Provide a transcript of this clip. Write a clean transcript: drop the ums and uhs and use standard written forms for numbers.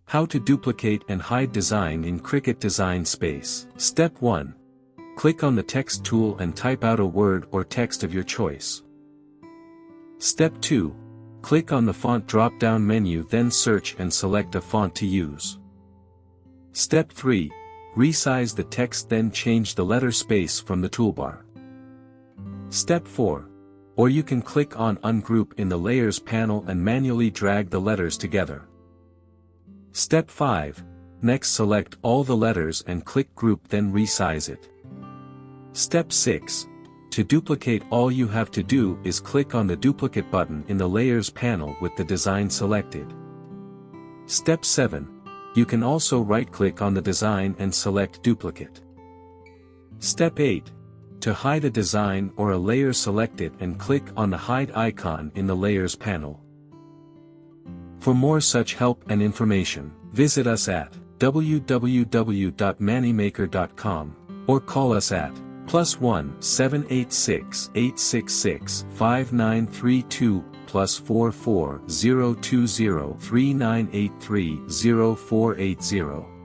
How to duplicate and hide design in Cricut Design Space. Step 1. Click on the text tool and type out a word or text of your choice. Step 2. Click on the font drop-down menu, then search and select a font to use. Step 3. Resize the text, then change the letter space from the toolbar. Step 4. Or you can click on Ungroup in the Layers panel and manually drag the letters together. Step 5. Next, select all the letters and click Group, then resize it. Step 6. To duplicate, all you have to do is click on the Duplicate button in the Layers panel with the design selected. Step 7. You can also right-click on the design and select Duplicate. Step 8. To hide a design or a layer, select it and click on the Hide icon in the Layers panel. For more such help and information, visit us at www.mannymaker.com or call us at +1 786 866 5932 +44 020 3983 0480.